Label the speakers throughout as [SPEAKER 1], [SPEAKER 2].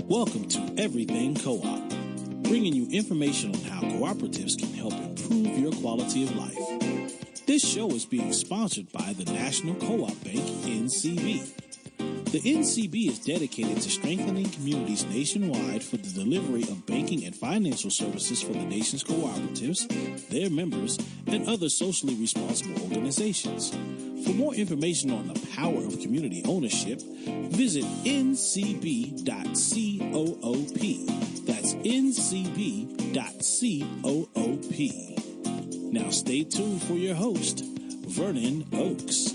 [SPEAKER 1] Welcome to Everything Co-op, bringing you information on how cooperatives can help improve your quality of life. This show is being sponsored by the National Co-op Bank, NCB. The NCB is dedicated to strengthening communities nationwide for the delivery of banking and financial services for the nation's cooperatives, their members, and other socially responsible organizations. For more information on the power of community ownership, visit ncb.coop. That's ncb.coop. Now stay tuned for your host, Vernon Oakes.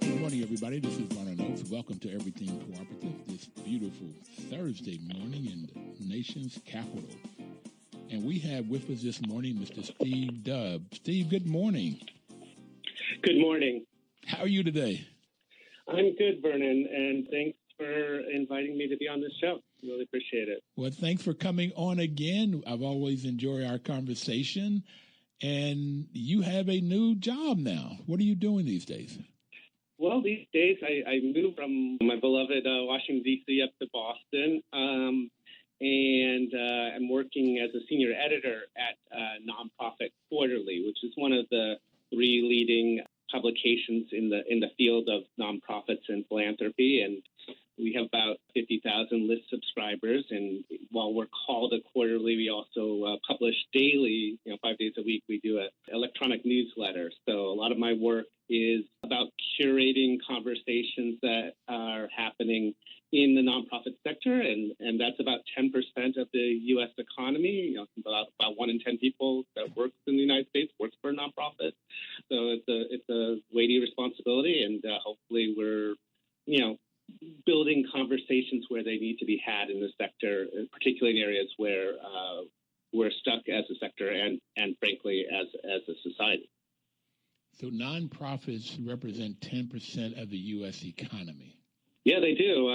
[SPEAKER 2] Good morning, everybody. This is Vernon Oakes. Welcome to Everything Cooperative this beautiful Thursday morning in the nation's capital. And we have with us this morning Mr. Steve Dubb. Steve, good morning.
[SPEAKER 3] Good morning.
[SPEAKER 2] How are you today?
[SPEAKER 3] I'm good, Vernon, and thanks for inviting me to be on this show. Really appreciate it.
[SPEAKER 2] Well, thanks for coming on again. I've always enjoyed our conversation. And you have a new job now. What are you doing these days?
[SPEAKER 3] Well, these days I moved from my beloved Washington, D.C. up to Boston, and I'm working as a senior editor at Nonprofit Quarterly, which is one of the three leading publications in the field of nonprofits and philanthropy. And we have about 50,000 list subscribers. And while we're called a quarterly, we also publish daily, 5 days a week. We do an electronic newsletter. So a lot of my work is about curating conversations that are happening in the nonprofit sector, and that's about 10% of the U.S. economy. About 1 in 10 people that works in the United States works for a nonprofit. So it's a weighty responsibility, and hopefully we're, building conversations where they need to be had in the sector, particularly in areas where we're stuck as a sector and frankly as a society.
[SPEAKER 2] So nonprofits represent 10% of the U.S. economy.
[SPEAKER 3] Yeah, they do.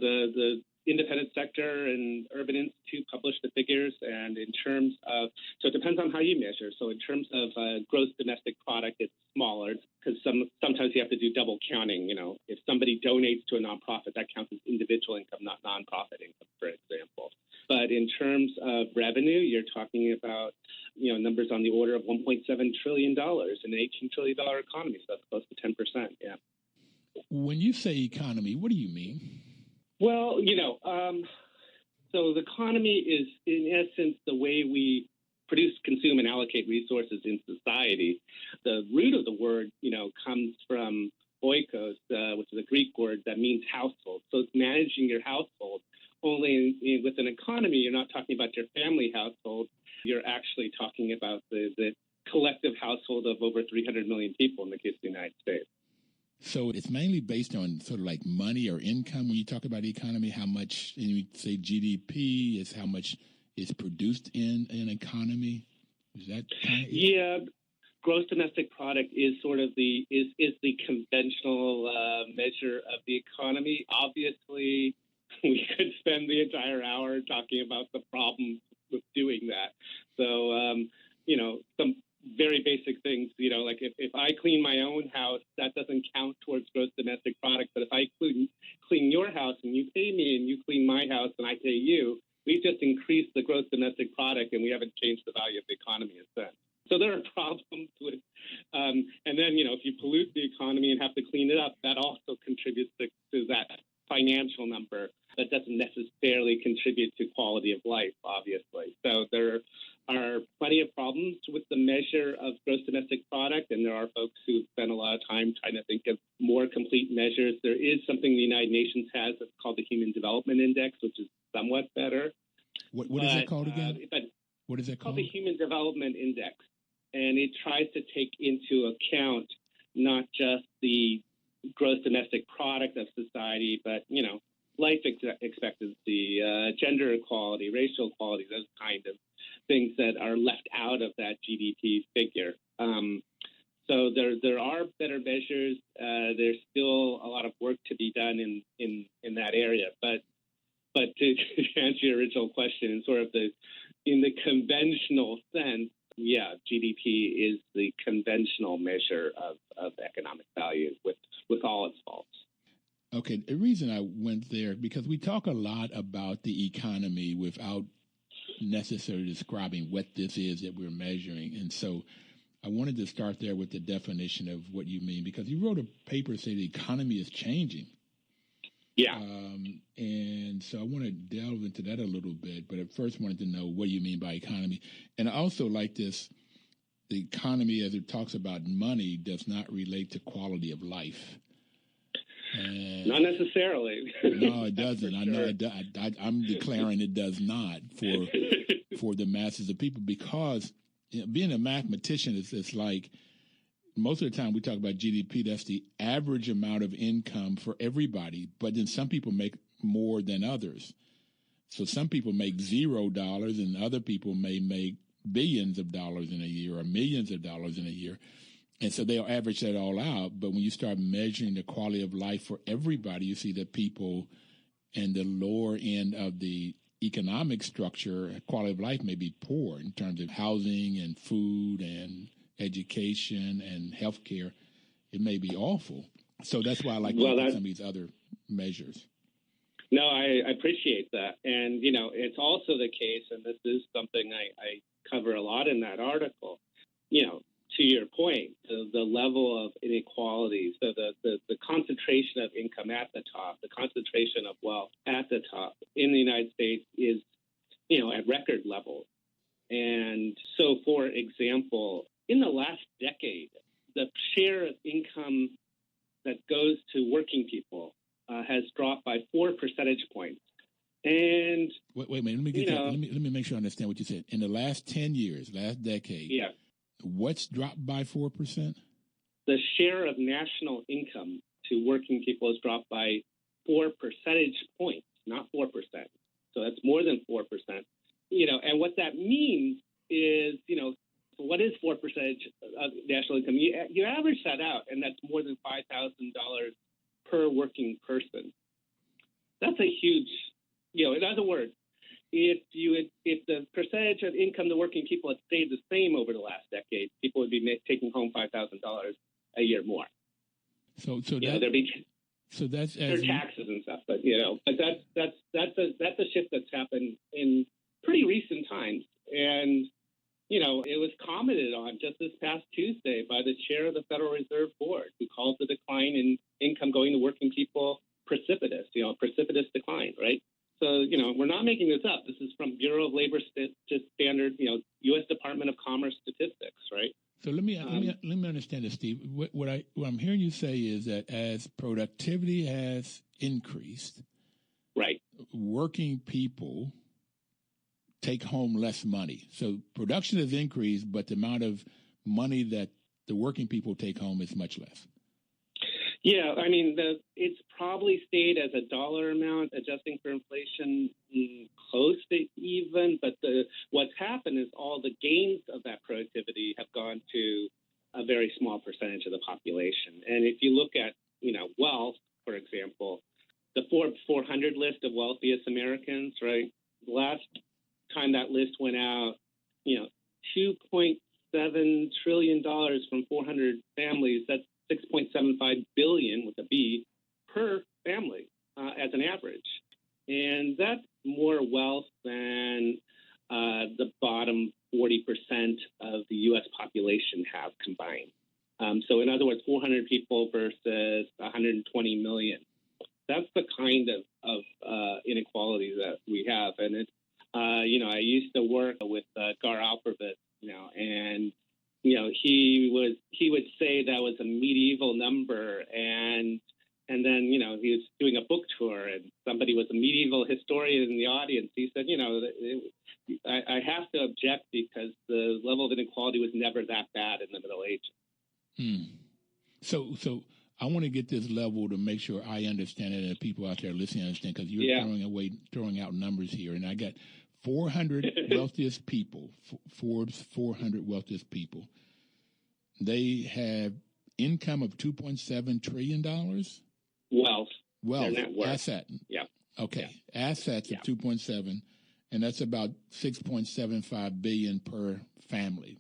[SPEAKER 3] The independent sector and Urban Institute publish the figures, and in terms of, so it depends on how you measure. So in terms of gross domestic product, it's smaller because sometimes you have to do double counting. If somebody donates to a nonprofit, that counts as individual income, not nonprofit income, for example. But in terms of revenue, you're talking about, numbers on the order of $1.7 trillion in an $18 trillion economy. So that's close to 10%. Yeah.
[SPEAKER 2] When you say economy, what do you mean?
[SPEAKER 3] Well, so the economy is, in essence, the way we produce, consume, and allocate resources in society. The root of the word, comes from oikos, which is a Greek word that means household. So it's managing your household. Only with an economy, you're not talking about your family household. You're actually talking about the collective household of over 300 million people in the case of the United States.
[SPEAKER 2] So it's mainly based on sort of like money or income. When you talk about the economy, how much, and you say GDP is how much is produced in an economy. Is that kind of it?
[SPEAKER 3] Yeah. Gross domestic product is sort of the conventional measure of the economy. Obviously, we could spend the entire hour talking about the problems with doing that. So, some very basic things, like if I clean my own house, that doesn't count towards gross domestic product. But if I clean your house and you pay me and you clean my house and I pay you, we've just increased the gross domestic product and we haven't changed the value of the economy in a sense. So there are problems with, and then, if you pollute the economy and have to clean it up, that also contributes to that financial number. That doesn't necessarily contribute to quality of life, obviously. So there are plenty of problems with the measure of gross domestic product, and there are folks who spend a lot of time trying to think of more complete measures. There is something the United Nations has that's called the Human Development Index, which is somewhat better.
[SPEAKER 2] What is it called again? What is it called?
[SPEAKER 3] Called the Human Development Index, and it tries to take into account not just the gross domestic product of society, but, life expectancy, gender equality, racial equality, those kind of things that are left out of that GDP figure. So there are better measures. There's still a lot of work to be done in that area. But to answer your original question, in sort of in the conventional sense, yeah, GDP is the conventional measure of economic value with all its faults.
[SPEAKER 2] Okay, the reason I went there, because we talk a lot about the economy without necessarily describing what this is that we're measuring. And so I wanted to start there with the definition of what you mean, because you wrote a paper saying the economy is changing.
[SPEAKER 3] Yeah.
[SPEAKER 2] And so I want to delve into that a little bit, but at first wanted to know what you mean by economy. And I also like this, the economy, as it talks about money, does not relate to quality of life. And
[SPEAKER 3] not necessarily.
[SPEAKER 2] No, it doesn't.
[SPEAKER 3] Sure.
[SPEAKER 2] I know. I'm declaring it does not for the masses of people, because being a mathematician is like, most of the time we talk about GDP. That's the average amount of income for everybody, but then some people make more than others. So some people make $0, and other people may make billions of dollars in a year or millions of dollars in a year. And so they'll average that all out. But when you start measuring the quality of life for everybody, you see that people in the lower end of the economic structure, quality of life may be poor in terms of housing and food and education and healthcare. It may be awful. So that's why I like to look at some of these other measures.
[SPEAKER 3] No, I appreciate that. And, it's also the case, and this is something I cover a lot in that article, to your point, the level of inequality, so the concentration of income at the top, the concentration of wealth at the top in the United States is, at record levels. And so, for example, in the last decade, the share of income that goes to working people has dropped by 4 percentage points. And
[SPEAKER 2] wait a minute, let me get that. Let me make sure I understand what you said. In the last 10 years, last decade, what's dropped by 4%?
[SPEAKER 3] The share of national income to working people has dropped by 4 percentage points, not 4%. So that's more than 4%. And what that means is, what is 4% of national income? You average that out, and that's more than $5,000 per working person. That's a huge, in other words, if the percentage of income to working people had stayed the same over the last decade, people would be taking home $5,000 a year more.
[SPEAKER 2] So
[SPEAKER 3] there'd be
[SPEAKER 2] that's
[SPEAKER 3] taxes and stuff, but that's a shift that's happened in pretty recent times, and it was commented on just this past Tuesday by the chair of the Federal Reserve Board, who calls the decline in income going to working people precipitous. Precipitous decline, right? So, we're not making this up. This is from Bureau of Labor Standard, U.S. Department of Commerce statistics, right?
[SPEAKER 2] So let me understand this, Steve. What I'm hearing you say is that as productivity has increased,
[SPEAKER 3] right,
[SPEAKER 2] working people take home less money. So production has increased, but the amount of money that the working people take home is much less.
[SPEAKER 3] Yeah, I mean, it's probably stayed as a dollar amount, adjusting for inflation, close to even. But what's happened is all the gains of that productivity have gone to a very small percentage of the population. And if you look at, wealth, for example, the Forbes 400 list of wealthiest Americans, right? The last time that list went out, $2.7 trillion from 400 families. That's $6.75 billion with a B per family as an average. And that's more wealth than the bottom 40% of the U.S. population have combined. So in other words, 400 people versus 120 million. That's the kind of inequality that we have. And it's, I used to work with Gar Alperovitz, and he would say that was a medieval number, and then he was doing a book tour, and somebody was a medieval historian in the audience. He said, I have to object because the level of inequality was never that bad in the Middle Ages.
[SPEAKER 2] So I want to get this level to make sure I understand it and people out there listening understand, because you're throwing out numbers here, and I got 400 wealthiest people, Forbes 400 wealthiest people. They have income of $2.7 trillion.
[SPEAKER 3] Wealth,
[SPEAKER 2] asset.
[SPEAKER 3] Yeah.
[SPEAKER 2] Okay, assets of 2.7, and that's about 6.75 billion per family.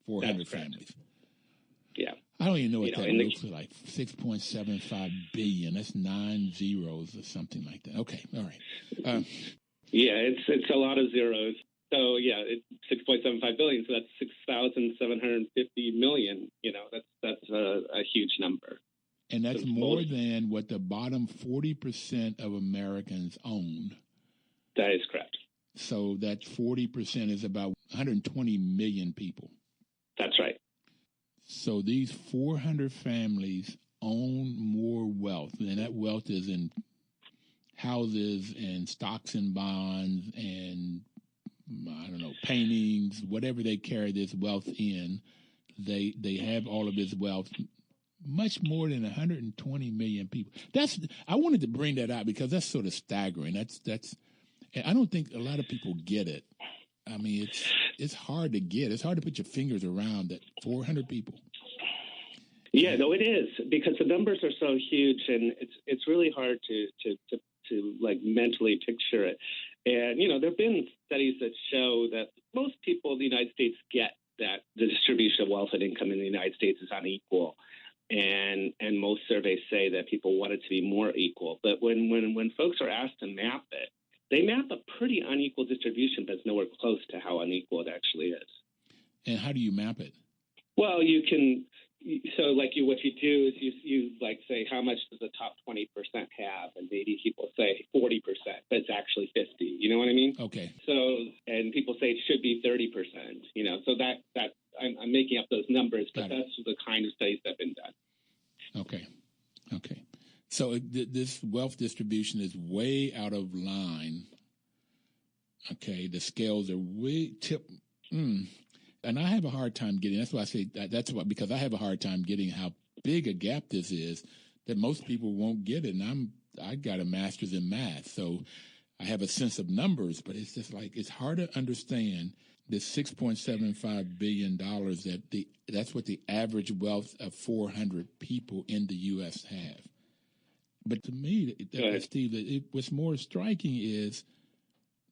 [SPEAKER 2] 400 families.
[SPEAKER 3] Yeah.
[SPEAKER 2] I don't even know what that looks like. 6.75 billion. That's 9 zeros or something like that. Okay, all right.
[SPEAKER 3] Yeah, it's a lot of zeros. So yeah, it's 6.75 billion. So that's 6,750 million. That's a huge number.
[SPEAKER 2] And that's more than what the bottom 40% of Americans own.
[SPEAKER 3] That is correct.
[SPEAKER 2] So that 40% is about 120 million people.
[SPEAKER 3] That's right.
[SPEAKER 2] So these 400 families own more wealth, and that wealth is in houses and stocks and bonds and, I don't know, paintings, whatever they carry this wealth in. They have all of this wealth, much more than 120 million people. I wanted to bring that out because that's sort of staggering. That's I don't think a lot of people get it. I mean, it's hard to get. It's hard to put your fingers around that 400 people.
[SPEAKER 3] Yeah, no, it is, because the numbers are so huge, and it's really hard to like mentally picture it. And there have been studies that show that most people in the United States get that the distribution of wealth and income in the United States is unequal. And most surveys say that people want it to be more equal. But when folks are asked to map it, they map a pretty unequal distribution, but it's nowhere close to how unequal it actually is.
[SPEAKER 2] And how do you map it?
[SPEAKER 3] Well, you can. So, what you do is you say, how much does the top 20% have? And maybe people say 40%, but it's actually 50. You know what I mean?
[SPEAKER 2] Okay.
[SPEAKER 3] So, and people say it should be 30%. So that I'm making up those numbers, but that's the kind of studies that have been done.
[SPEAKER 2] Okay. So this wealth distribution is way out of line. Okay, the scales are way tip. And I have a hard time getting. That's why I say because I have a hard time getting how big a gap this is that most people won't get it. And I got a master's in math, so I have a sense of numbers. But it's just it's hard to understand this $6.75 billion that's what the average wealth of 400 people in the U.S. have. But to me, Steve, what's more striking is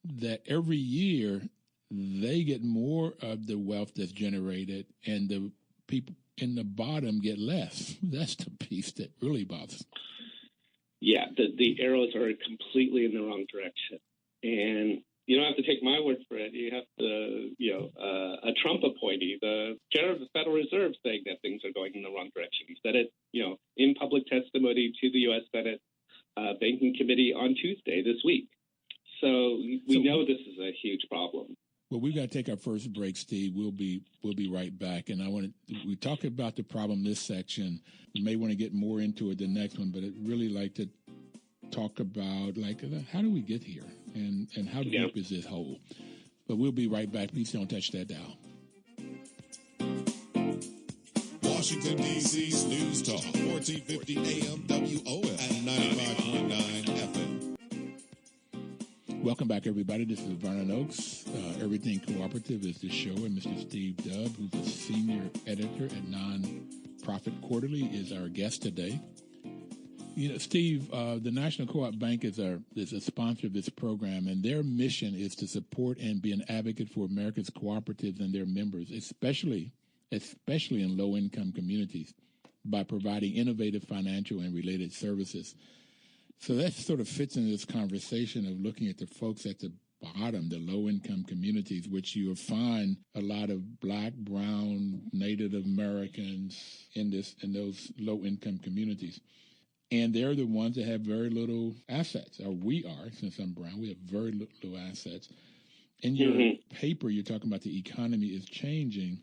[SPEAKER 2] that every year they get more of the wealth that's generated, and the people in the bottom get less. That's the piece that really bothers me.
[SPEAKER 3] Yeah, the arrows are completely in the wrong direction. And you don't have to take my word for it. You have to, a Trump appointee, the chair of the Federal Reserve, saying that things are going in the wrong direction. He said it, in public testimony to the U.S. Senate Banking Committee on Tuesday this week. So we know this is a huge problem.
[SPEAKER 2] Well, we've got to take our first break, Steve. We'll be right back. And we talk about the problem this section. We may want to get more into it the next one, but I'd really like to talk about how do we get here and how deep is this hole? But we'll be right back. Please don't touch that dial.
[SPEAKER 4] Washington, D.C.'s News Talk, 1450 AM WOF and 95.9 FM.
[SPEAKER 2] Welcome back, everybody. This is Vernon Oakes. Everything Cooperative is the show, and Mr. Steve Dubb, who's a senior editor at Nonprofit Quarterly, is our guest today. Steve, the National Co-op Bank is a sponsor of this program, and their mission is to support and be an advocate for America's cooperatives and their members, especially in low-income communities, by providing innovative financial and related services. So that sort of fits into this conversation of looking at the folks at the bottom, the low-income communities, which you'll find a lot of Black, Brown, Native Americans in those low-income communities. And they're the ones that have very little assets, or we are, since I'm Brown, we have very little assets. In your paper, you're talking about the economy is changing.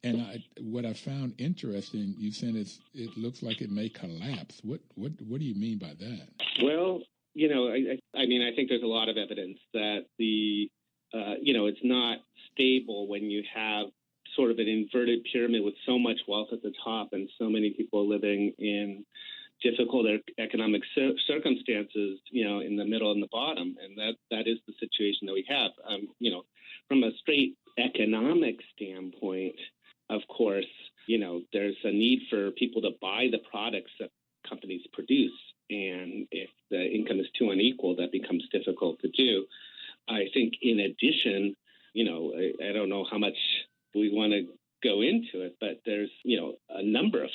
[SPEAKER 2] And what I found interesting, you said it looks like it may collapse. What do you mean by that?
[SPEAKER 3] Well, I think there's a lot of evidence that it's not stable when you have sort of an inverted pyramid with so much wealth at the top and so many people living in difficult economic circumstances, in the middle and the bottom. And that is the situation that we have. From a straight economic standpoint, of course, there's a need for people to buy the products that companies produce. And if the income is too unequal, that becomes difficult to do. I think in addition, I don't know how much we want to go into it, but there's, a number of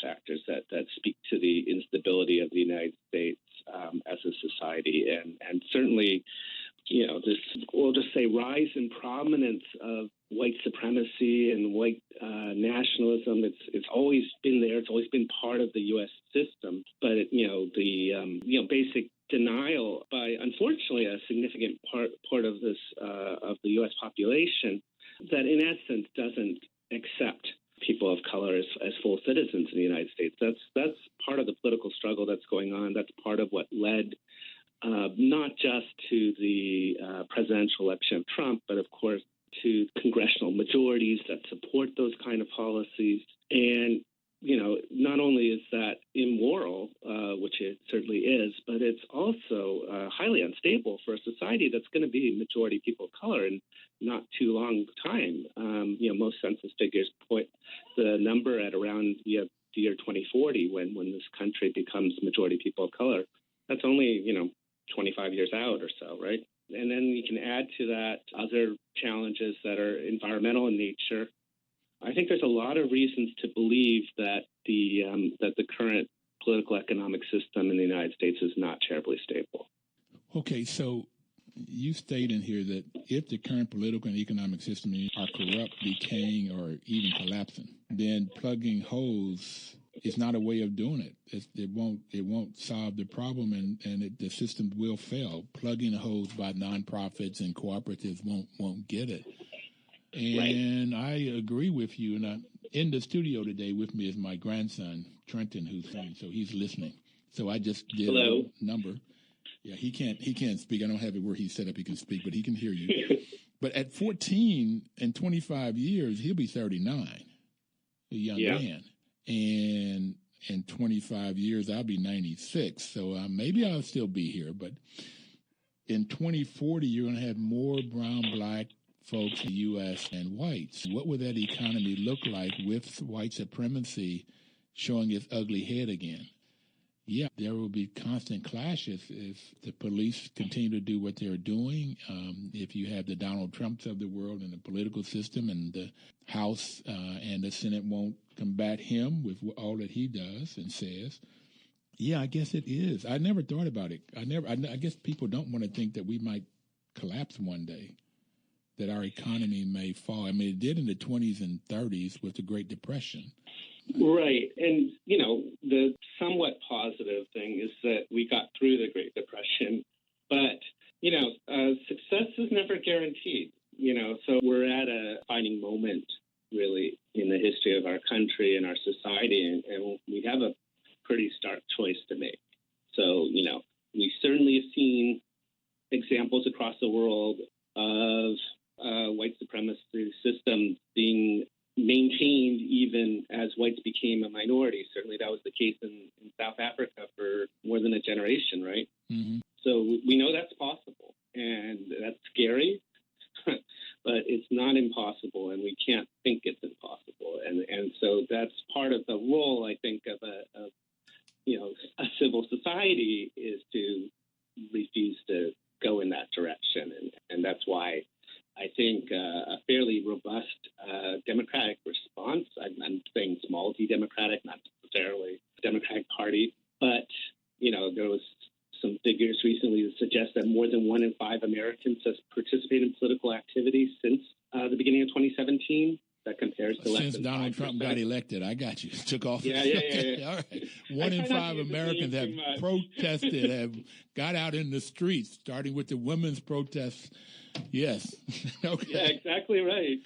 [SPEAKER 3] rise and prominence of white supremacy and white nationalism. It's always been there. It's always been part of the U.S. system. But the basic denial by, unfortunately, a significant part of this of the U.S. population that, in essence, doesn't accept people of color as full citizens in the United States. That's part of the political struggle that's going on. That's part of what led not just to the presidential election of Trump, but of course to congressional majorities that support those kind of policies. And, not only is that immoral, which it certainly is, but it's also highly unstable for a society that's going to be majority people of color in not too long time. Most census figures point the number at around the year 2040 when this country becomes majority people of color. That's only, 25 years out or so, right? And then you can add to that other challenges that are environmental in nature. I think there's a lot of reasons to believe that the current political economic system in the United States is not terribly stable.
[SPEAKER 2] Okay, so you state in here that if the current political and economic system are corrupt, decaying, or even collapsing, then plugging holes is not a way of doing it. It won't solve the problem, and the system will fail. Plugging holes by nonprofits and cooperatives won't get it. And right. I agree with you. And in the studio today with me is my grandson Trenton, who's saying, so he's listening. So I just did
[SPEAKER 3] Hello.
[SPEAKER 2] a number. Yeah, he can't speak. I don't have it where he's set up he can speak, but he can hear you. But at 14 and 25 years, he'll be 39, a young man. And in 25 years, I'll be 96. So maybe I'll still be here. But in 2040, you're going to have more brown, black folks in the U.S. and whites. What would that economy look like with white supremacy showing its ugly head again? Yeah, there will be constant clashes if the police continue to do what they're doing. If you have the Donald Trumps of the world in the political system, and the House and the Senate won't combat him with all that he does and says. Yeah, I guess it is. I never thought about it. I guess people don't want to think that we might collapse one day, that our economy may fall. I mean, it did in the 20s and 30s with the Great Depression.
[SPEAKER 3] Right. And, the somewhat positive thing is that we got through the Great Depression. But, success is never guaranteed, so we're at a defining moment, really, in the history of our country and our society. And we have a pretty stark choice to make. So, we certainly have seen examples across the world of white supremacy systems being maintained even as whites became a minority. Certainly that was the case in South Africa for more than a generation, right?
[SPEAKER 2] Mm-hmm.
[SPEAKER 3] So we know that's possible, and that's scary, but it's not impossible, and we can't think it's impossible. And so that's part of the role, I think, of a civil society, is to refuse to go in that direction. And that's why I think a fairly robust democratic response, I'm saying small d democratic, not necessarily Democratic Party, but, there was some figures recently that suggest that more than 1 in 5 Americans has participated in political activity since the beginning of 2017. That compares to less
[SPEAKER 2] since
[SPEAKER 3] than
[SPEAKER 2] Donald
[SPEAKER 3] 5%.
[SPEAKER 2] Trump got elected. I got you. Took off.
[SPEAKER 3] Yeah.
[SPEAKER 2] All right. 1 in 5 Americans have protested, have got out in the streets, starting with the women's protests. Yes. Okay.
[SPEAKER 3] Yeah, exactly right.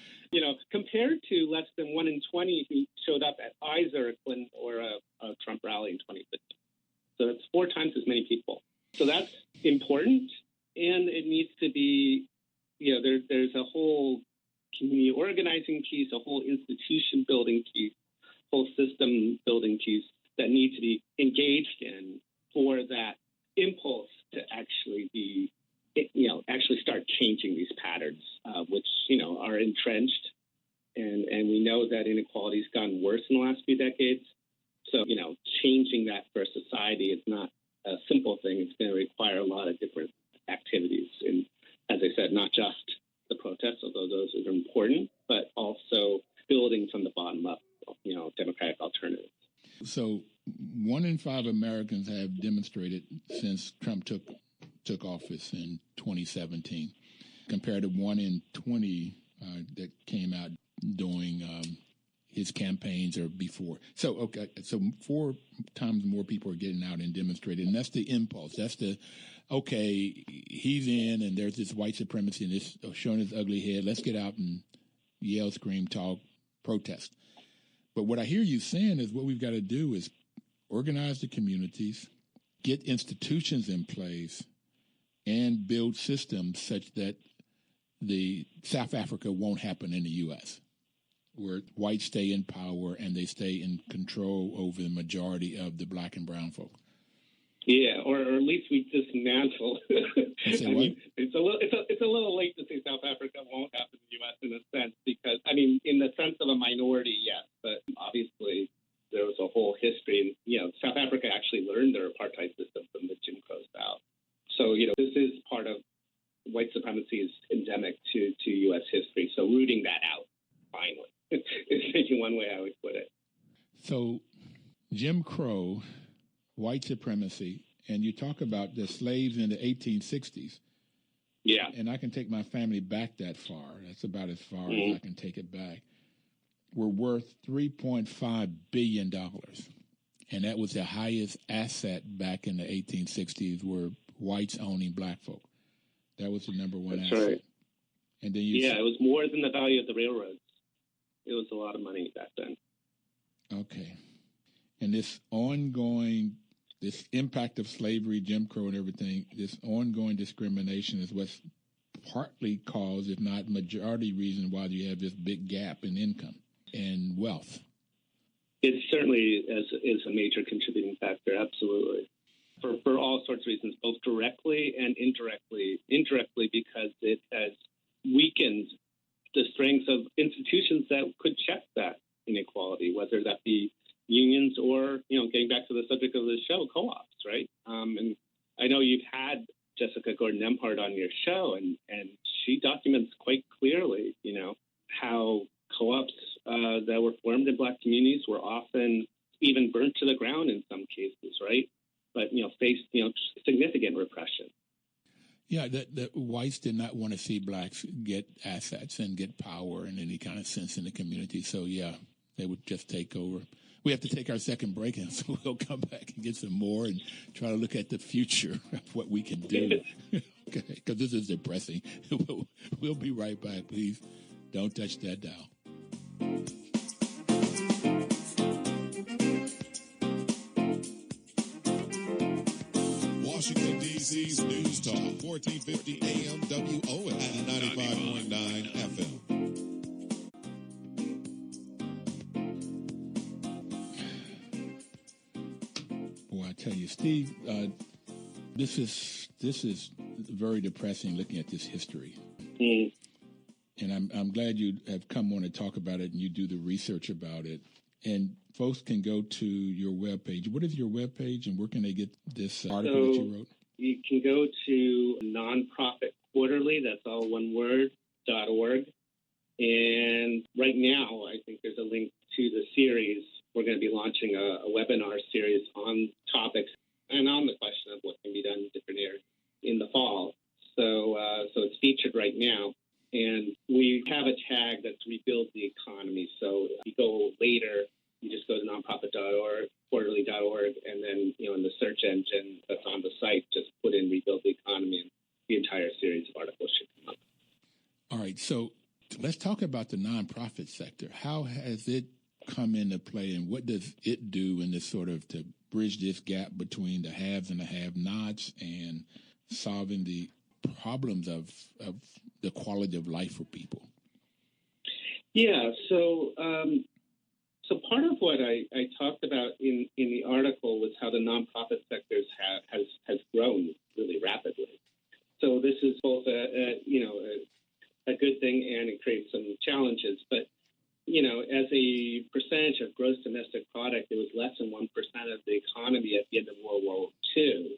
[SPEAKER 3] Compared to less than 1 in 20 who showed up at either a Clinton or a Trump rally in 2015. So it's 4 times as many people. So that's important, and it needs to be, there's a whole community organizing piece, a whole institution building piece, whole system building piece that need to be engaged in for that impulse to actually be, actually start changing these patterns, which, are entrenched. And we know that inequality has gotten worse in the last few decades. So, changing that for a society is not a simple thing. It's going to require a lot of different activities. And as I said, not just the protests, although those are important, but also building from the bottom up, democratic alternatives.
[SPEAKER 2] So 1 in 5 Americans have demonstrated since Trump took office in 2017. compared to 1 in 20 that came out during his campaigns or before. So 4 times more people are getting out and demonstrating, and that's the impulse. That's the, okay, he's in, and there's this white supremacy, and it's showing his ugly head. Let's get out and yell, scream, talk, protest. But what I hear you saying is what we've got to do is organize the communities, get institutions in place, and build systems such that the South Africa won't happen in the U.S., where whites stay in power and they stay in control over the majority of the black and brown folk.
[SPEAKER 3] Yeah, or at least we dismantle.
[SPEAKER 2] Say
[SPEAKER 3] I
[SPEAKER 2] what?
[SPEAKER 3] mean, it's a little late to say South Africa won't happen in the U.S. in a sense, because in the sense of a minority, yes, but obviously there was a whole history. South Africa actually learned their apartheid system from the Jim Crow South. So this is part of white supremacy is endemic to U.S. history. So rooting that out, finally, is maybe one way I would put it.
[SPEAKER 2] So Jim Crow, white supremacy, and you talk about the slaves in the 1860s.
[SPEAKER 3] Yeah.
[SPEAKER 2] And I can take my family back that far. That's about as far as I can take it back. Were worth $3.5 billion. And that was the highest asset back in the 1860s, were whites owning black folk. That was the number one
[SPEAKER 3] That's
[SPEAKER 2] asset.
[SPEAKER 3] Right.
[SPEAKER 2] And then
[SPEAKER 3] it was more than the value of the railroads. It was a lot of money back then.
[SPEAKER 2] Okay. And this impact of slavery, Jim Crow and everything, this ongoing discrimination is what's partly caused, if not majority reason, why you have this big gap in income and wealth.
[SPEAKER 3] It certainly is a major contributing factor, absolutely. For all sorts of reasons, both directly and indirectly. Indirectly because it has weakened the strengths of institutions that could check that inequality, whether that be unions or, getting back to the subject of the show, co-ops, right? And I know you've had Jessica Gordon-Emhart on your show, and she documents quite clearly, how co-ops that were formed in black communities were often even burnt to the ground in some cases, right? But, faced, significant repression.
[SPEAKER 2] Yeah, the whites did not want to see blacks get assets and get power in any kind of sense in the community. So, yeah, they would just take over. We have to take our second break, and so we'll come back and get some more and try to look at the future of what we can do. Okay, because this is depressing. We'll be right back. Please don't touch that dial.
[SPEAKER 4] Washington, D.C.'s News Talk, 1450 AM WOS and 95.9 FM.
[SPEAKER 2] Well, I tell you, Steve, this is very depressing looking at this history.
[SPEAKER 3] Mm.
[SPEAKER 2] And I'm glad you have come on to talk about it and you do the research about it. And folks can go to your webpage. What is your webpage, and where can they get this article that you wrote?
[SPEAKER 3] You can go to Nonprofit Quarterly, that's all one word, .org. And right now, I think there's a link to the series. We're going to be launching a webinar series on topics and on the question of what can be done in different areas in the fall. So it's featured right now. And we have a tag that's Rebuild the Economy. So if you go later, you just go to nonprofit.org, quarterly.org, and then, in the search engine that's on the site, just put in Rebuild the Economy, and the entire series of articles should come up.
[SPEAKER 2] All right. So let's talk about the nonprofit sector. How has it come into play, and what does it do in this sort of to bridge this gap between the haves and the have-nots and solving the problems of the quality of life for people?
[SPEAKER 3] Yeah, so part of what I talked about in the article was how the nonprofit sectors has grown really rapidly. So this is both a good thing, and it creates some challenges. But as a percentage of gross domestic product, it was less than 1% of the economy at the end of World War II.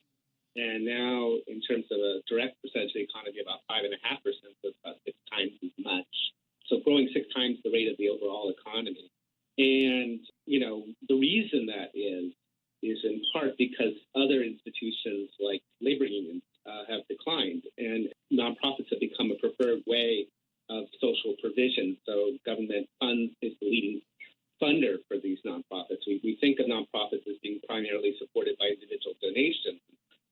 [SPEAKER 3] And now, in terms of a direct percentage of the economy, about 5.5%, so it's about 6 times as much. So growing 6 times the rate of the overall economy. And, the reason that is in part because other institutions like labor unions have declined, and nonprofits have become a preferred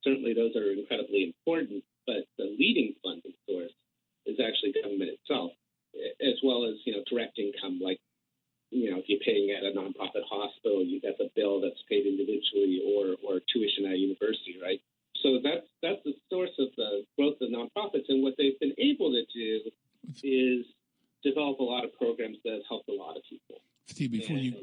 [SPEAKER 3] certainly those are incredibly important, but the leading funding source is actually government itself, as well as, direct income, like, if you're paying at a nonprofit hospital, that's a bill that's paid individually, or tuition at a university, right? So that's the source of the growth of nonprofits. And what they've been able to do is develop a lot of programs that have helped a lot of people.
[SPEAKER 2] Steve,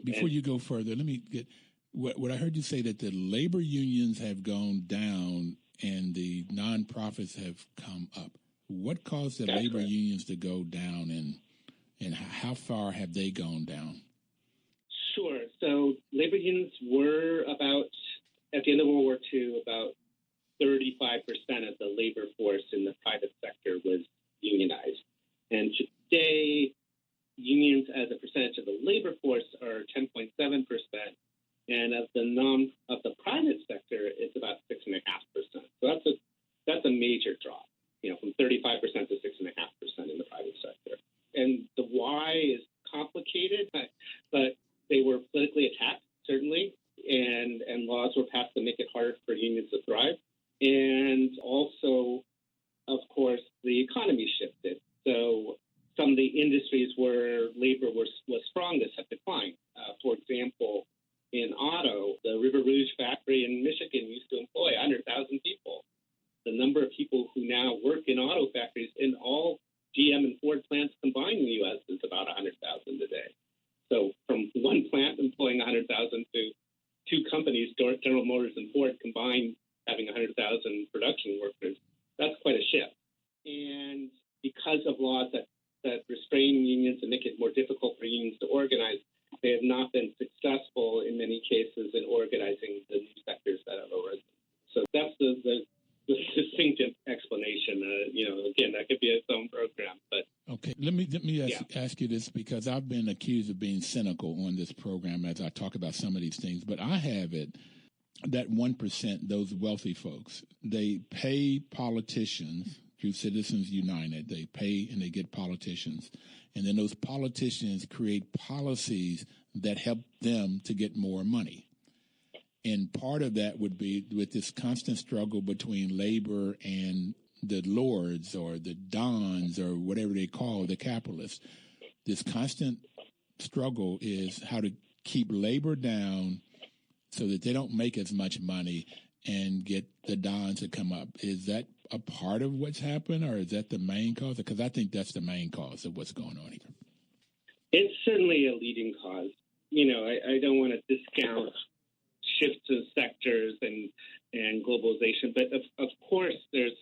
[SPEAKER 2] before you go further, let me get what I heard you say, that the labor unions have gone down and the nonprofits have come up. What caused the labor unions to go down, and how far have they gone down?
[SPEAKER 3] Sure. So labor unions were at the end of World War II, about 35% of the labor force in the private sector was unionized. And today, unions as a percentage of the labor force are 10.7%, and of the private sector, it's about 6.5%. So that's a major drop, from 35% to 6.5% in the private sector. And the why is complicated, but they were politically attacked, certainly, and laws were passed to make it harder for unions to thrive. And also, of course, the economy shifted. So some of the industries where labor was strongest have declined. For example, in auto, the River Rouge factory in Michigan used to employ 100,000 people. The number of people who now work in auto factories in all GM and Ford plants combined in the U.S. is about 100,000 today. So from one plant employing 100,000 to two companies, General Motors and Ford, combined having 100,000 production workers, that's quite a shift. And because of laws that restrain unions and make it more difficult for unions to organize, they have not been successful in many cases in organizing the new sectors that have arisen. So that's the succinct explanation. Again, that could be its own program. But
[SPEAKER 2] okay, let me ask you this, because I've been accused of being cynical on this program as I talk about some of these things. But I have it that 1%, those wealthy folks, they pay politicians through Citizens United. They pay and they get politicians. And then those politicians create policies that help them to get more money. And part of that would be with this constant struggle between labor and the lords or the dons or whatever they call the capitalists. This constant struggle is how to keep labor down so that they don't make as much money and get the dons to come up. Is that a part of what's happened, or is that the main cause? Because I think that's the main cause of what's going on here.
[SPEAKER 3] It's certainly a leading cause. I don't want to discount shifts of sectors and globalization, but of course there's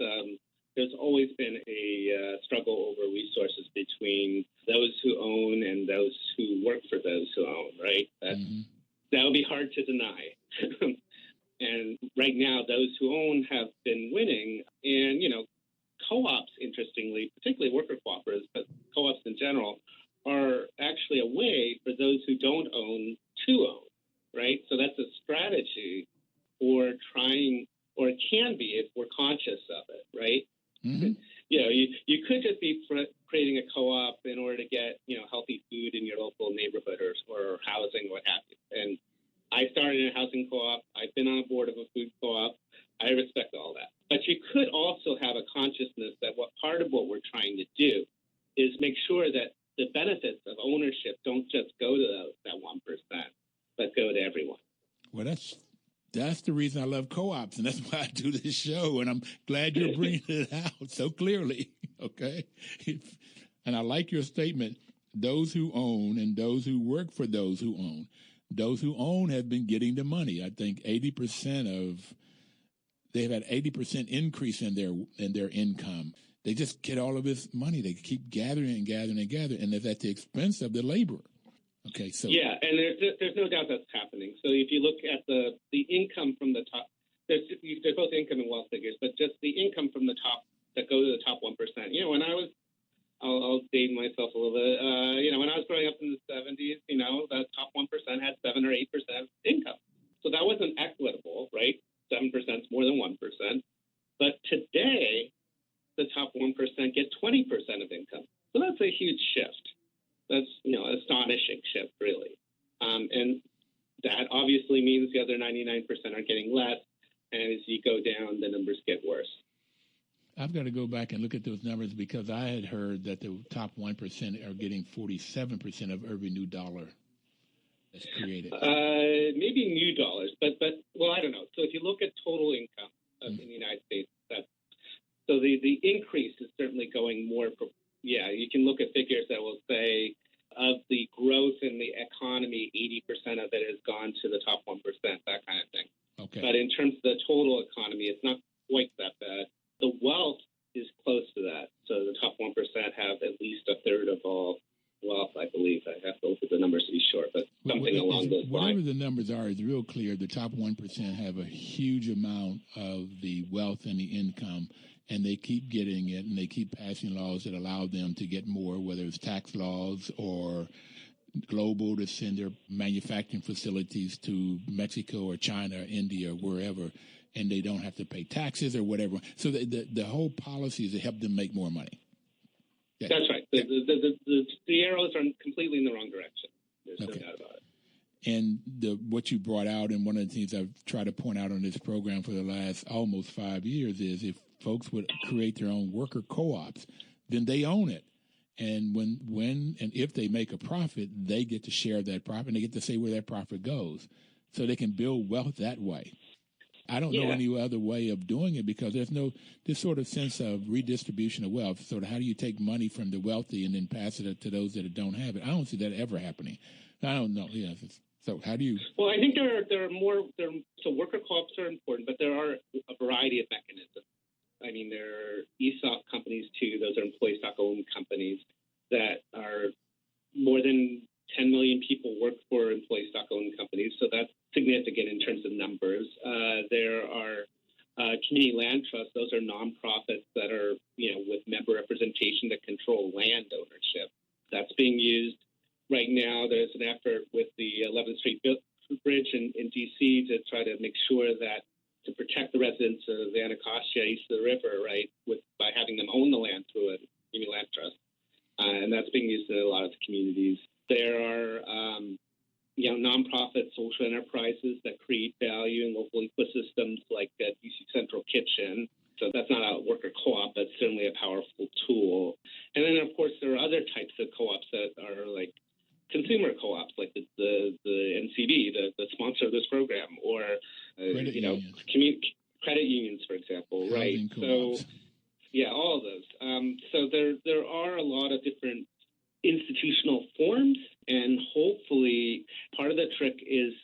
[SPEAKER 3] always been a struggle over resources between those who own and those who work for those who own, right? That would be hard to deny. And right now, those who own have been winning. And, co-ops, interestingly, particularly worker cooperatives, but co-ops in general, are actually a way for those who don't own to own, right? So that's a strategy for trying, or it can be if we're conscious of it, right? Mm-hmm. You could just be creating a co-op in order to get, healthy food in your local neighborhood or housing, what have you. And I started in a housing co-op. I've been on a board of a food co-op. I respect all that. But you could also have a consciousness that part of what we're trying to do is make sure that the benefits of ownership don't just go to that 1%, but go to everyone.
[SPEAKER 2] Well, that's the reason I love co-ops, and that's why I do this show, and I'm glad you're bringing it out so clearly, okay? And I like your statement, those who own and those who work for those who own. Those who own have been getting the money. I think they've had 80% increase in their income. They just get all of this money. They keep gathering and gathering and gathering, and it's at the expense of the laborer. Okay, so
[SPEAKER 3] yeah, and there's no doubt that's happening. So if you look at the income from the top, there's both income and wealth figures, but just the income from the top that go to the top 1%. When I was, I'll date myself a little bit. When I was growing up in the 70s, the top 1% had 7 or 8% income. So that wasn't equitable, right? 7% is more than 1%. But today, the top 1% get 20% of income. So that's a huge shift. That's, astonishing shift, really. And that obviously means the other 99% are getting less. And as you go down, the numbers get worse.
[SPEAKER 2] I've got to go back and look at those numbers because I had heard that the top 1% are getting 47% of every new dollar that's created.
[SPEAKER 3] Maybe new dollars, but well, I don't know. So if you look at total income in the United States, so the increase is certainly going more. You can look at figures that will say of the growth in the economy, 80% of it has gone to the top 1%, that kind of thing.
[SPEAKER 2] Okay.
[SPEAKER 3] But in terms of the total economy, it's not quite that bad. The wealth is close to that. So the top 1% have at least a third of all wealth, I believe. I have to look at the numbers to be sure, but something along those lines.
[SPEAKER 2] Whatever the numbers are is real clear. The top 1% have a huge amount of the wealth and the income, and they keep getting it, and they keep passing laws that allow them to get more, whether it's tax laws or global to send their manufacturing facilities to Mexico or China or India or wherever, and they don't have to pay taxes or whatever. So the whole policy is to help them make more money. Yeah.
[SPEAKER 3] That's right. The arrows are completely in the wrong direction. There's no doubt about it.
[SPEAKER 2] And what you brought out, and one of the things I've tried to point out on this program for the last almost 5 years is if folks would create their own worker co-ops, then they own it. And when and if they make a profit, they get to share that profit, and they get to say where that profit goes. So they can build wealth that way. I don't know any other way of doing it because there's this sort of sense of redistribution of wealth. So how do you take money from the wealthy and then pass it to those that don't have it? I don't see that ever happening. I don't know. Yeah. So how do you?
[SPEAKER 3] Well, I think there are more. So worker co-ops are important, but there are a variety of mechanisms. I mean, there are ESOP companies too. Those are employee stock-owned companies that are more than 10 million people work for employee stock-owned companies. So that's significant in terms of numbers. There are community land trusts. Those are nonprofits that are, with member representation that control land ownership. That's being used right now. There's an effort with the 11th Street Bridge in D.C. to try to make sure that to protect the residents of Anacostia east of the river, right, by having them own the land through a community land trust. And that's being used in a lot of the communities. There are, nonprofit social enterprises that create value in local ecosystems like DC Central Kitchen. So that's not a worker co-op, but certainly a powerful tool. And then, of course, there are other types of co-ops that are like consumer co-ops, like the NCB, the sponsor of this program, or
[SPEAKER 2] credit
[SPEAKER 3] unions, for example, right?
[SPEAKER 2] Co-ops.
[SPEAKER 3] So, all of those. So there are a lot of different institutional forms, and hopefully part of the trick is,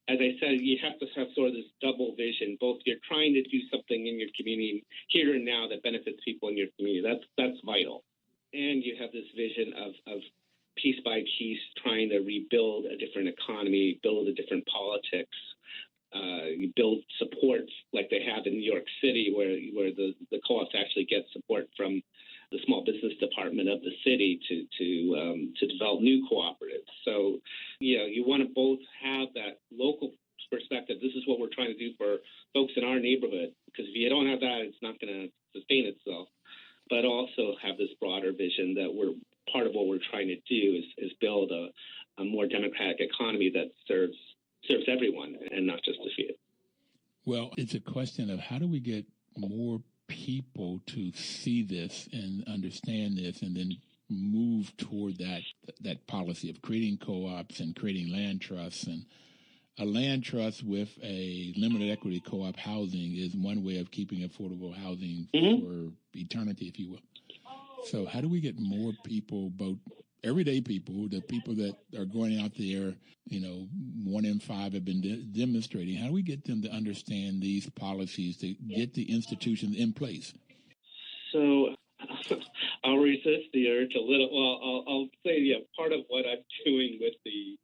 [SPEAKER 3] as I said, you have to have sort of this double vision. Both you're trying to do something in your community here and now that benefits people in your community. That's vital. And you have this vision of piece by piece trying to rebuild a different economy, build a different politics. You build support like they have in New York City, where the co-ops actually get support from the small business department of the city to develop new cooperatives. So, you want to both have that local perspective. This is what we're trying to do for folks in our neighborhood, because if you don't have that, it's not going to sustain itself. But also have this broader vision that part of what we're trying to do is build a more democratic economy that serves everyone and not just a few.
[SPEAKER 2] Well, it's a question of how do we get more people to see this and understand this and then move toward that policy of creating co-ops and creating land trusts. And a land trust with a limited equity co-op housing is one way of keeping affordable housing for eternity, if you will. So how do we get more people, both everyday people, the people that are going out there, 1 in 5 have been demonstrating, how do we get them to understand these policies, to get the institutions in place?
[SPEAKER 3] So I'll resist the urge a little. Well, I'll say, part of what I'm doing with the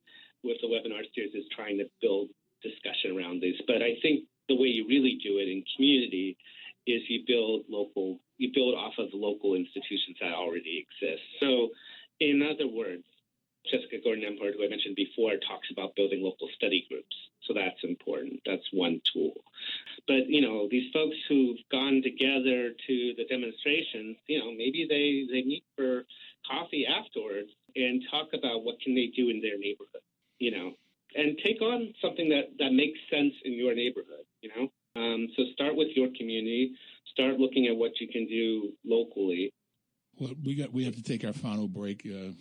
[SPEAKER 3] webinar series is trying to build discussion around this. But I think the way you really do it in community is you build off of local institutions that already exist. So in other words, Jessica Gordon-Empard, who I mentioned before, talks about building local study groups. So that's important. That's one tool. But, these folks who've gone together to the demonstrations, maybe they meet for coffee afterwards and talk about what can they do in their neighborhood, and take on something that makes sense in your neighborhood, So start with your community. Start looking at what you can do locally.
[SPEAKER 2] Well, we have to take our final break. And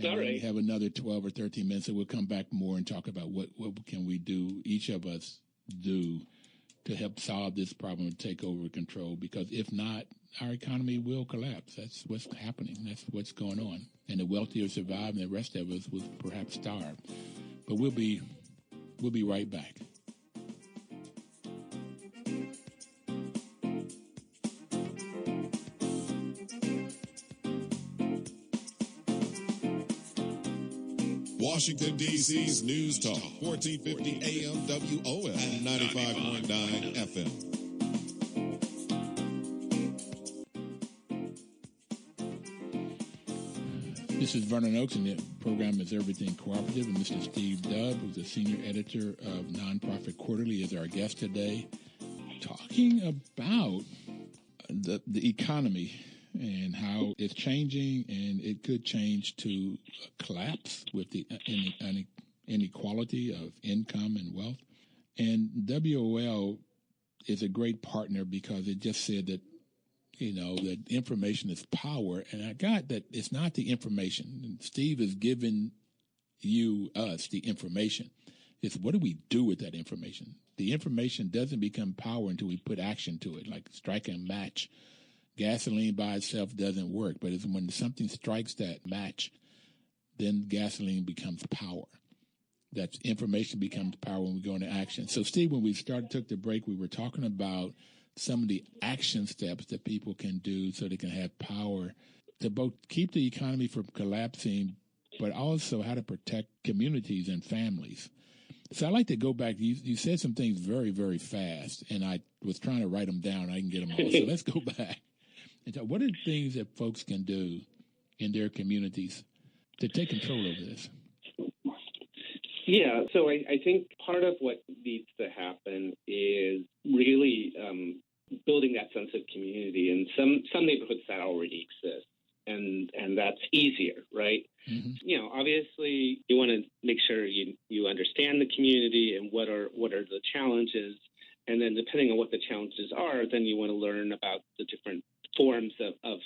[SPEAKER 3] All right.
[SPEAKER 2] we have another 12 or 13 minutes, so we'll come back more and talk about what can we do, each of us do, to help solve this problem and take over control. Because if not, our economy will collapse. That's what's happening. That's what's going on. And the wealthy will survive, and the rest of us will perhaps starve. But we'll be right back.
[SPEAKER 4] Washington, D.C.'s News Talk, 1450 AM WOS and 95.9 FM.
[SPEAKER 2] This is Vernon Oakes, and the program is Everything Cooperative, and Mr. Steve Dubb, who's the senior editor of Nonprofit Quarterly, is our guest today, talking about the economy and how it's changing, and it could change to a collapse with the inequality of income and wealth. And WOL is a great partner because it just said that, that information is power. And I got that it's not the information. And Steve has given us the information. It's what do we do with that information? The information doesn't become power until we put action to it, like striking a match. Gasoline by itself doesn't work, but it's when something strikes that match, then gasoline becomes power. That information becomes power when we go into action. So, Steve, when we took the break, we were talking about some of the action steps that people can do so they can have power to both keep the economy from collapsing, but also how to protect communities and families. So I'd like to go back. You said some things very, very fast, and I was trying to write them down. I can get them all. So let's go back. And so what are things that folks can do in their communities to take control over this?
[SPEAKER 3] Yeah, so I think part of what needs to happen is really building that sense of community. And some neighborhoods that already exist, and that's easier, right? Mm-hmm. Obviously, you want to make sure you understand the community and what are the challenges. And then depending on what the challenges are, then you want to learn about the different forms of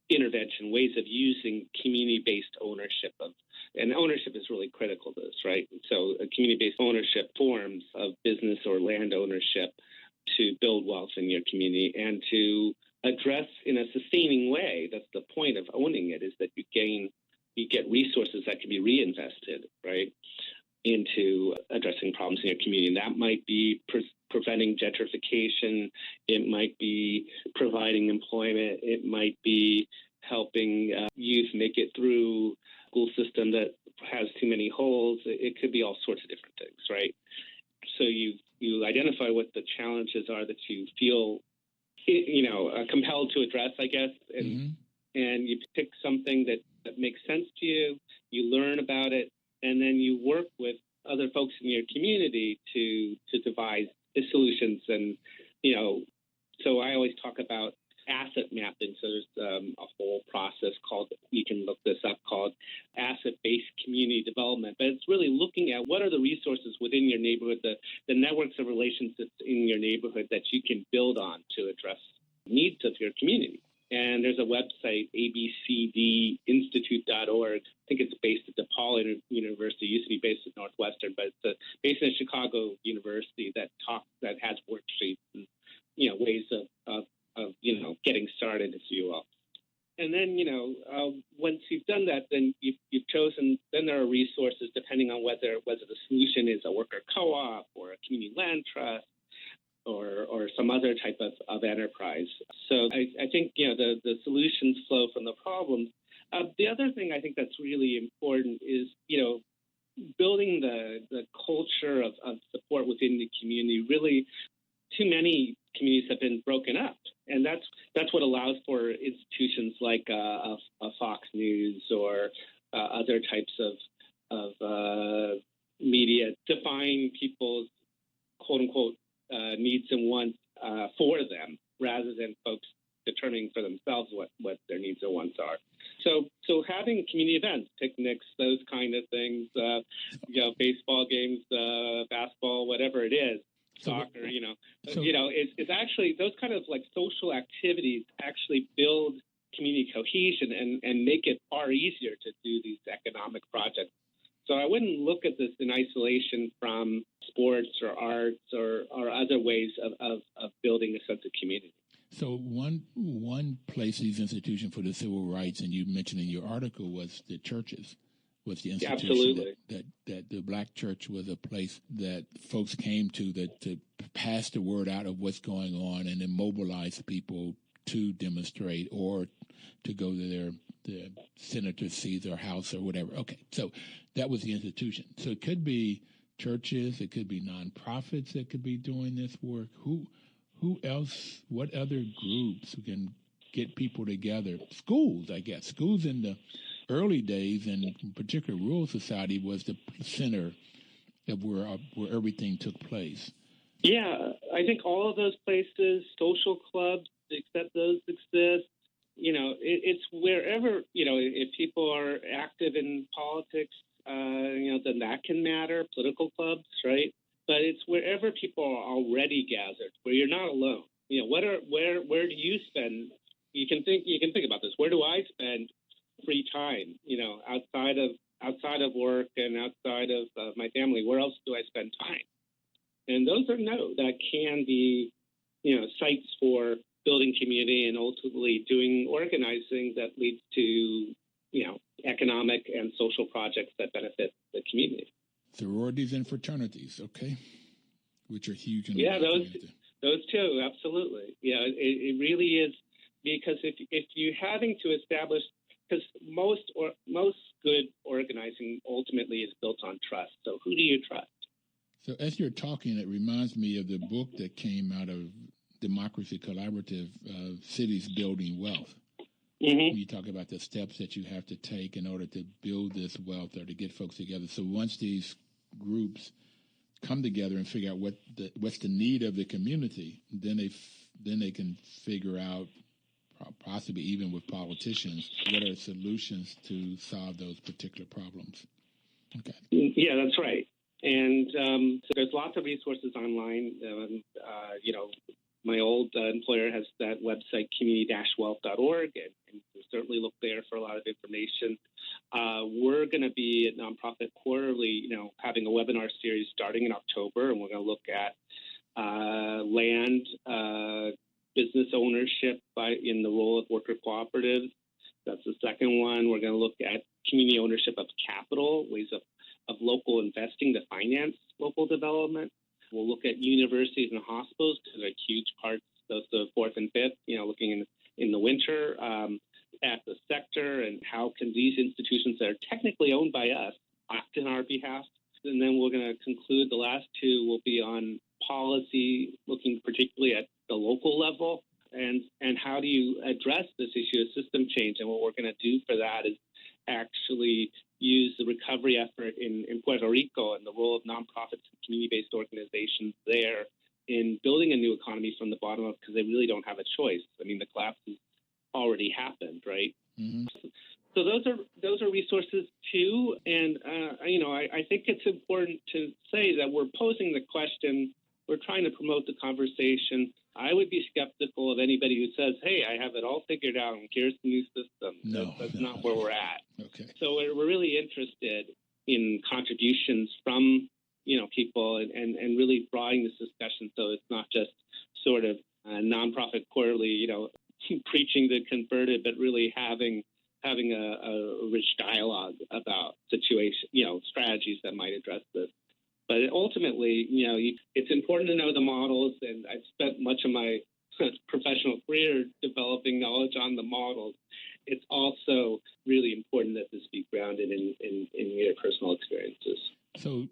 [SPEAKER 3] intervention, ways of using community-based ownership and ownership is really critical to this, right? So community-based ownership forms of business or land ownership to build wealth in your community and to address in a sustaining way. That's the point of owning it, is that you get resources that can be reinvested, right, into addressing problems in your community. And that might be preventing gentrification. It might be providing employment. It might be helping youth make it through a school system that has too many holes. It could be all sorts of different things, right? So you identify what the challenges are that you feel, compelled to address, I guess, and you pick something that makes sense to you. You learn about it, and then you work with other folks in your community to devise the solutions. And, so I always talk about asset mapping. So there's a whole process you can look this up, called asset-based community development. But it's really looking at what are the resources within your neighborhood, the networks of relationships in your neighborhood that you can build on to address needs of your community. And there's a website, abcdinstitute.org. I think it's based at DePaul University. It used to be based at Northwestern, but it's based in Chicago University that has worksheets and ways of getting started, if you will. And then once you've done that, then you've chosen. Then there are resources depending on whether the solution is a worker co-op or a community land trust, or some other type of enterprise. So I think, the solutions flow from the problems. The other thing I think that's really important is, building the culture of support within the community. Really, too many communities have been broken up. And that's what allows for institutions like a Fox News or other types of media to find people's quote-unquote needs and wants for them, rather than folks determining for themselves what their needs or wants are. So having community events, picnics, those kind of things, baseball games, basketball, whatever it is.
[SPEAKER 2] So So,
[SPEAKER 3] it's actually those kind of like social activities actually build community cohesion and make it far easier to do these economic projects. So I wouldn't look at this in isolation from sports or arts or other ways of building a sense of community.
[SPEAKER 2] So one place these institutions for the civil rights, and you mentioned in your article, was the churches, was the institution.
[SPEAKER 3] Absolutely.
[SPEAKER 2] That the black church was a place that folks came to pass the word out of what's going on and then mobilize people to demonstrate or to go to their senator's seat or house or whatever. Okay, so that was the institution. So it could be churches, it could be nonprofits that could be doing this work. Who else, what other groups can get people together? Schools, I guess. Schools in the early days, and in particular rural society, was the center of where everything took place.
[SPEAKER 3] Yeah, I think all of those places, social clubs, except those exist. It's wherever, if people are active in politics, then that can matter, political clubs, right? But it's wherever people are already gathered, where you're not alone. Where do you spend? You can think about this. Where do I spend free time? Outside of work and outside of my family, where else do I spend time? And those that can be, sites for building community and ultimately doing organizing that leads to, economic and social projects that benefit the community.
[SPEAKER 2] Sororities and fraternities, okay, which are huge in the community.
[SPEAKER 3] Those two, absolutely. Yeah, it really is, because if you're having to establish, because most good organizing ultimately is built on trust. So who do you trust?
[SPEAKER 2] So as you're talking, it reminds me of the book that came out of Democracy Collaborative, Cities Building Wealth.
[SPEAKER 3] Mm-hmm.
[SPEAKER 2] You talk about the steps that you have to take in order to build this wealth or to get folks together. So once these groups come together and figure out what's the need of the community, then they can figure out, possibly even with politicians, what are solutions to solve those particular problems. Okay.
[SPEAKER 3] Yeah, that's right. And so there's lots of resources online. My old employer has that website, community-wealth.org, and you can certainly look there for a lot of information. We're going to be at Nonprofit Quarterly, having a webinar series starting in October, and we're going to look at land, business ownership in the role of worker cooperatives. That's the second one. We're going to look at community ownership of capital, ways of local investing to finance local development. We'll look at universities and hospitals, because they're huge parts, those the fourth and fifth, looking in the winter at the sector and how can these institutions that are technically owned by us act on our behalf. And then we're going to conclude, the last two will be on policy, looking particularly at the local level and how do you address this issue of system change. And what we're going to do for that is actually use the recovery effort in Puerto Rico and the role of nonprofits and community-based organizations there in building a new economy from the bottom up, because they really don't have a choice. I mean, the collapse has already happened, right?
[SPEAKER 2] Mm-hmm.
[SPEAKER 3] So those are resources too, and I think it's important to say that we're posing the question. We're trying to promote the conversation. I would be skeptical of anybody who says, "Hey, I have it all figured out, and here's the new system." That's not where we're at.
[SPEAKER 2] Okay.
[SPEAKER 3] So we're really interested in contributions from people and really broadening this discussion, so it's not just sort of a Nonprofit Quarterly, preaching the converted, but really having a rich dialogue about strategies that might address this. But ultimately, it's important to know the models, and I've spent much of my professional career developing knowledge on the models. It's also really important that this be grounded in your personal experiences.
[SPEAKER 2] So,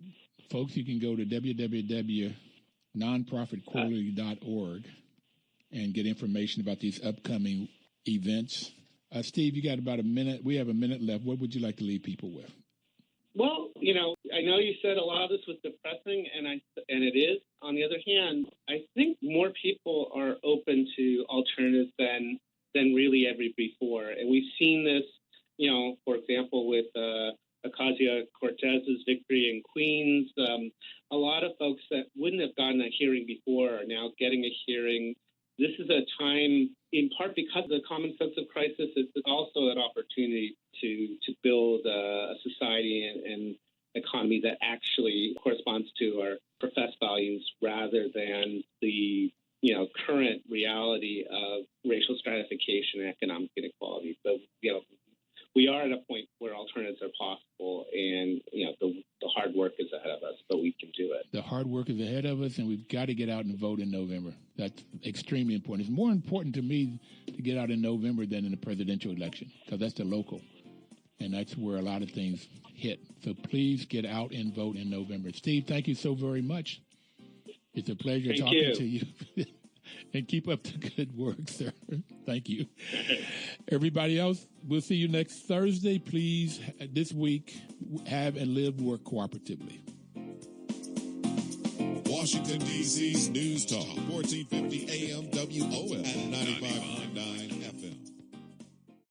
[SPEAKER 2] folks, you can go to www.nonprofitquarterly.org and get information about these upcoming events. Steve, you got about a minute. We have a minute left. What would you like to leave people with?
[SPEAKER 3] Well, I know you said a lot of this was depressing, and it is. On the other hand, I think more people are open to alternatives than really ever before. And we've seen this, for example, with Ocasio-Cortez's victory in Queens. A lot of folks that wouldn't have gotten a hearing before are now getting having a hearing. This is a time, in part because of the common sense of crisis, it's also an opportunity to build a society and economy that actually corresponds to our professed values rather than the current reality of racial stratification and economic inequality. So, we are at a point where alternatives are possible, and the hard work is ahead of us, but we can do it.
[SPEAKER 2] The hard work is ahead of us, and we've got to get out and vote in November. That's extremely important. It's more important to me to get out in November than in the presidential election, because that's the local, and that's where a lot of things hit. So please get out and vote in November. Steve, thank you so very much. It's a pleasure talking to you. And keep up the good work, sir. Thank you. Everybody else, we'll see you next Thursday. Please, this week, have and live, work cooperatively.
[SPEAKER 4] Washington, D.C.'s News Talk, 1450 AM WOS.